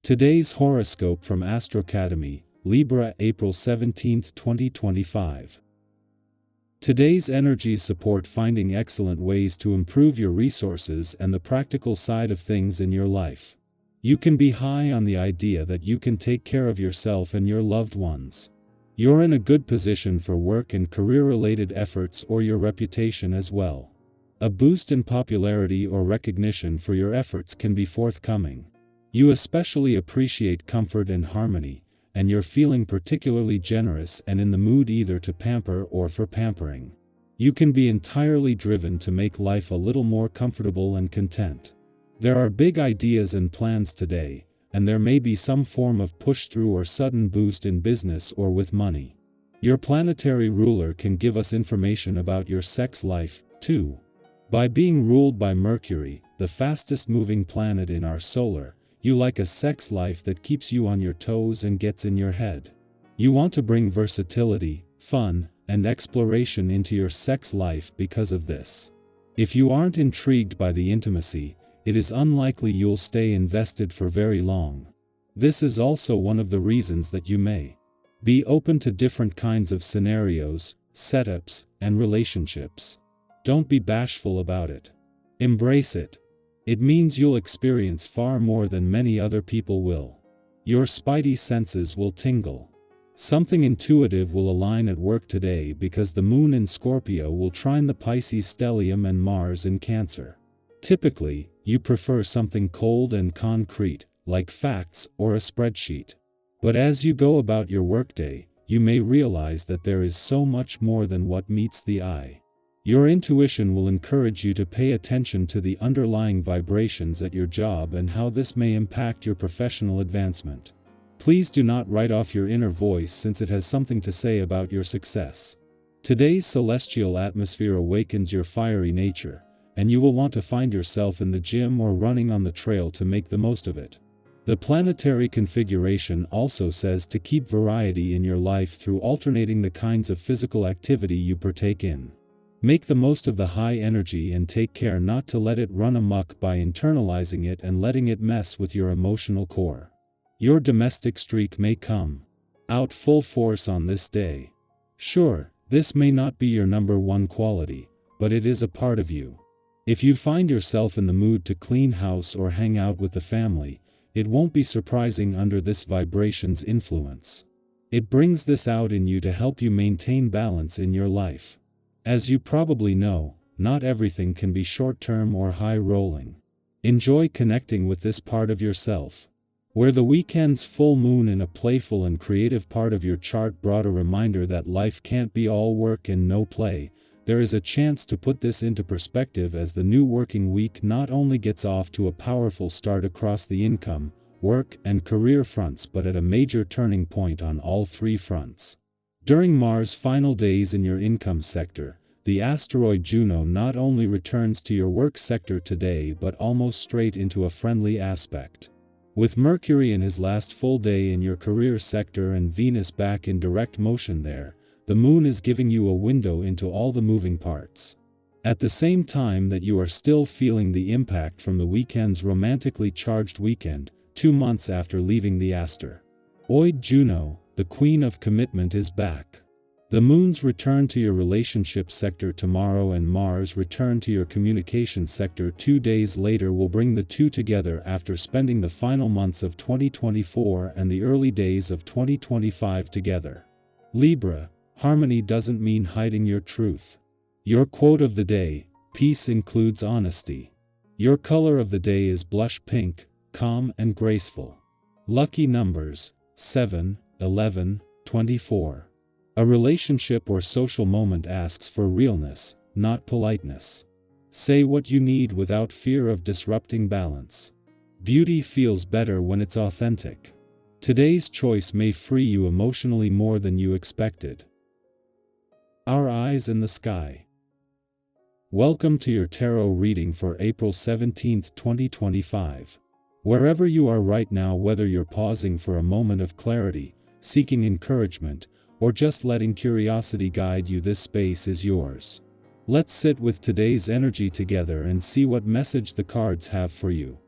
Today's horoscope from Astrocademy, Libra, April 17, 2025. Today's energies support finding excellent ways to improve your resources and the practical side of things in your life. You can be high on the idea that you can take care of yourself and your loved ones. You're in a good position for work and career-related efforts or your reputation as well. A boost in popularity or recognition for your efforts can be forthcoming. You especially appreciate comfort and harmony, and you're feeling particularly generous and in the mood either to pamper or for pampering. You can be entirely driven to make life a little more comfortable and content. There are big ideas and plans today, and there may be some form of push-through or sudden boost in business or with money. Your planetary ruler can give us information about your sex life, too. By being ruled by Mercury, the fastest-moving planet in our solar, you like a sex life that keeps you on your toes and gets in your head. You want to bring versatility, fun, and exploration into your sex life because of this. If you aren't intrigued by the intimacy, it is unlikely you'll stay invested for very long. This is also one of the reasons that you may be open to different kinds of scenarios, setups, and relationships. Don't be bashful about it. Embrace it. It means you'll experience far more than many other people will. Your spidey senses will tingle. Something intuitive will align at work today because the moon in Scorpio will trine the Pisces stellium and Mars in Cancer. Typically, you prefer something cold and concrete, like facts or a spreadsheet. But as you go about your workday, you may realize that there is so much more than what meets the eye. Your intuition will encourage you to pay attention to the underlying vibrations at your job and how this may impact your professional advancement. Please do not write off your inner voice since it has something to say about your success. Today's celestial atmosphere awakens your fiery nature, and you will want to find yourself in the gym or running on the trail to make the most of it. The planetary configuration also says to keep variety in your life through alternating the kinds of physical activity you partake in. Make the most of the high energy and take care not to let it run amok by internalizing it and letting it mess with your emotional core. Your domestic streak may come out full force on this day. Sure, this may not be your number one quality, but it is a part of you. If you find yourself in the mood to clean house or hang out with the family, it won't be surprising under this vibration's influence. It brings this out in you to help you maintain balance in your life. As you probably know, not everything can be short-term or high-rolling. Enjoy connecting with this part of yourself. Where the weekend's full moon in a playful and creative part of your chart brought a reminder that life can't be all work and no play, there is a chance to put this into perspective as the new working week not only gets off to a powerful start across the income, work, and career fronts but at a major turning point on all three fronts. During Mars' final days in your income sector, the asteroid Juno not only returns to your work sector today but almost straight into a friendly aspect. With Mercury in his last full day in your career sector and Venus back in direct motion there, the moon is giving you a window into all the moving parts. At the same time that you are still feeling the impact from the weekend's romantically charged weekend, 2 months after leaving the asteroid Juno, the Queen of Commitment is back. The moon's return to your relationship sector tomorrow and Mars' return to your communication sector 2 days later will bring the two together after spending the final months of 2024 and the early days of 2025 together. Libra, harmony doesn't mean hiding your truth. Your quote of the day, peace includes honesty. Your color of the day is blush pink, calm and graceful. Lucky numbers, 7, 11, 24. A relationship or social moment asks for realness, not politeness. Say what you need without fear of disrupting balance. Beauty feels better when it's authentic. Today's choice may free you emotionally more than you expected. Our eyes in the sky. Welcome to your tarot reading for April 17, 2025. Wherever you are right now, whether you're pausing for a moment of clarity, seeking encouragement, or just letting curiosity guide you, this space is yours. Let's sit with today's energy together and see what message the cards have for you.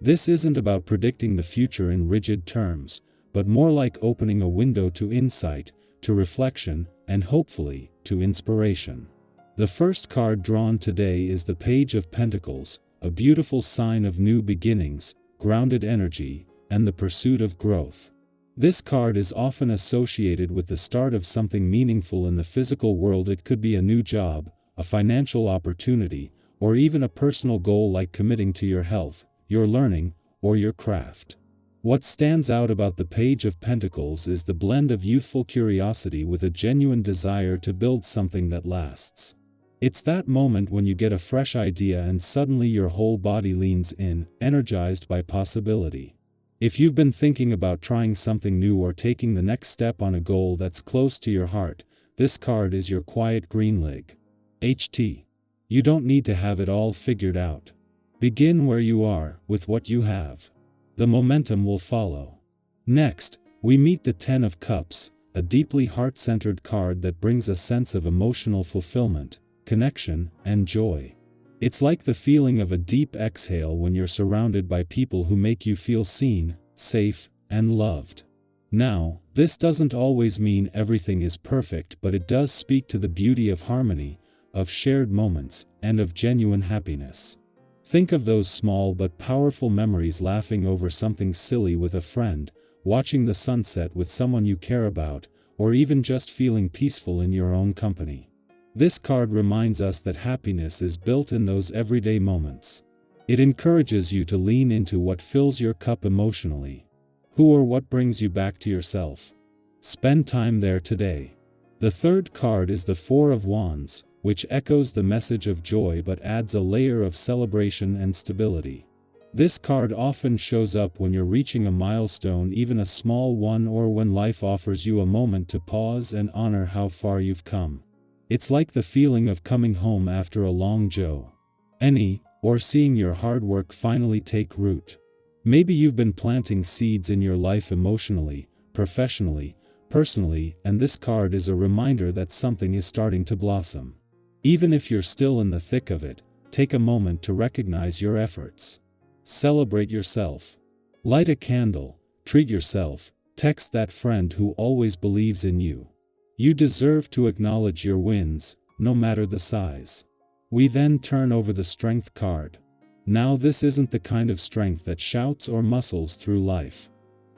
This isn't about predicting the future in rigid terms, but more like opening a window to insight, to reflection, and hopefully, to inspiration. The first card drawn today is the Page of Pentacles, a beautiful sign of new beginnings, grounded energy, and the pursuit of growth. This card is often associated with the start of something meaningful in the physical world. It could be a new job, a financial opportunity, or even a personal goal like committing to your health, your learning, or your craft. What stands out about the Page of Pentacles is the blend of youthful curiosity with a genuine desire to build something that lasts. It's that moment when you get a fresh idea and suddenly your whole body leans in, energized by possibility. If you've been thinking about trying something new or taking the next step on a goal that's close to your heart, this card is your quiet green leg. You don't need to have it all figured out. Begin where you are, with what you have. The momentum will follow. Next, we meet the Ten of Cups, a deeply heart-centered card that brings a sense of emotional fulfillment, connection, and joy. It's like the feeling of a deep exhale when you're surrounded by people who make you feel seen, safe, and loved. Now, this doesn't always mean everything is perfect, but it does speak to the beauty of harmony, of shared moments, and of genuine happiness. Think of those small but powerful memories: laughing over something silly with a friend, watching the sunset with someone you care about, or even just feeling peaceful in your own company. This card reminds us that happiness is built in those everyday moments. It encourages you to lean into what fills your cup emotionally. Who or what brings you back to yourself? Spend time there today. The third card is the Four of Wands, which echoes the message of joy but adds a layer of celebration and stability. This card often shows up when you're reaching a milestone, even a small one, or when life offers you a moment to pause and honor how far you've come. It's like the feeling of coming home after a long journey, or seeing your hard work finally take root. Maybe you've been planting seeds in your life emotionally, professionally, personally, and this card is a reminder that something is starting to blossom. Even if you're still in the thick of it, take a moment to recognize your efforts. Celebrate yourself. Light a candle, treat yourself, text that friend who always believes in you. You deserve to acknowledge your wins, no matter the size. We then turn over the Strength card. Now, this isn't the kind of strength that shouts or muscles through life.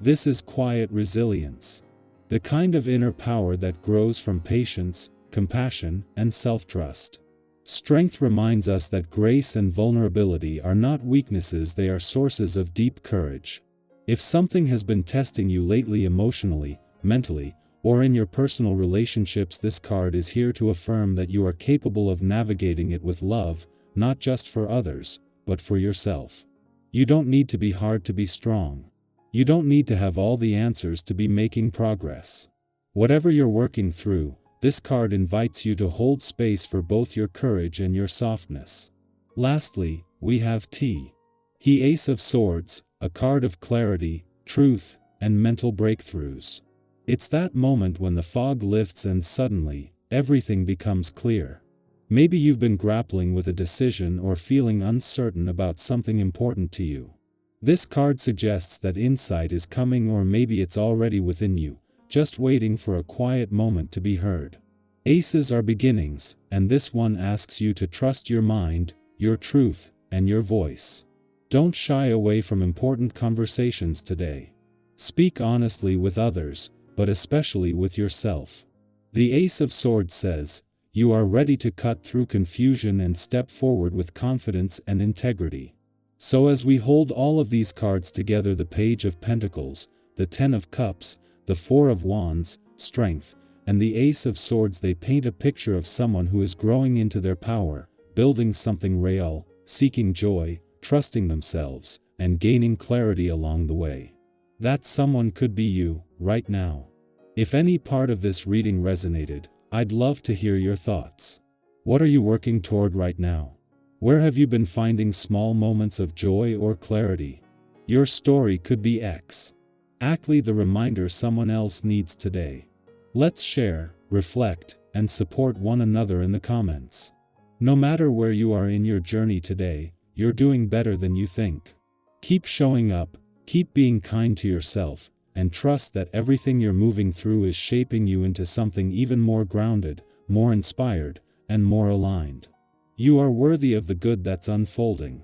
This is quiet resilience. The kind of inner power that grows from patience, compassion, and self-trust. Strength reminds us that grace and vulnerability are not weaknesses, they are sources of deep courage. If something has been testing you lately emotionally, mentally, or in your personal relationships, this card is here to affirm that you are capable of navigating it with love, not just for others, but for yourself. You don't need to be hard to be strong. You don't need to have all the answers to be making progress. Whatever you're working through, this card invites you to hold space for both your courage and your softness. Lastly, we have the Ace of Swords, a card of clarity, truth, and mental breakthroughs. It's that moment when the fog lifts and suddenly, everything becomes clear. Maybe you've been grappling with a decision or feeling uncertain about something important to you. This card suggests that insight is coming, or maybe it's already within you, just waiting for a quiet moment to be heard. Aces are beginnings, and this one asks you to trust your mind, your truth, and your voice. Don't shy away from important conversations today. Speak honestly with others, but especially with yourself. The Ace of Swords says, you are ready to cut through confusion and step forward with confidence and integrity. So as we hold all of these cards together, the Page of Pentacles, the Ten of Cups, the Four of Wands, Strength, and the Ace of Swords, they paint a picture of someone who is growing into their power, building something real, seeking joy, trusting themselves, and gaining clarity along the way. That someone could be you, right now. If any part of this reading resonated, I'd love to hear your thoughts. What are you working toward right now? Where have you been finding small moments of joy or clarity? Your story could be exactly the reminder someone else needs today. Let's share, reflect, and support one another in the comments. No matter where you are in your journey today, you're doing better than you think. Keep showing up, keep being kind to yourself, and trust that everything you're moving through is shaping you into something even more grounded, more inspired, and more aligned. You are worthy of the good that's unfolding.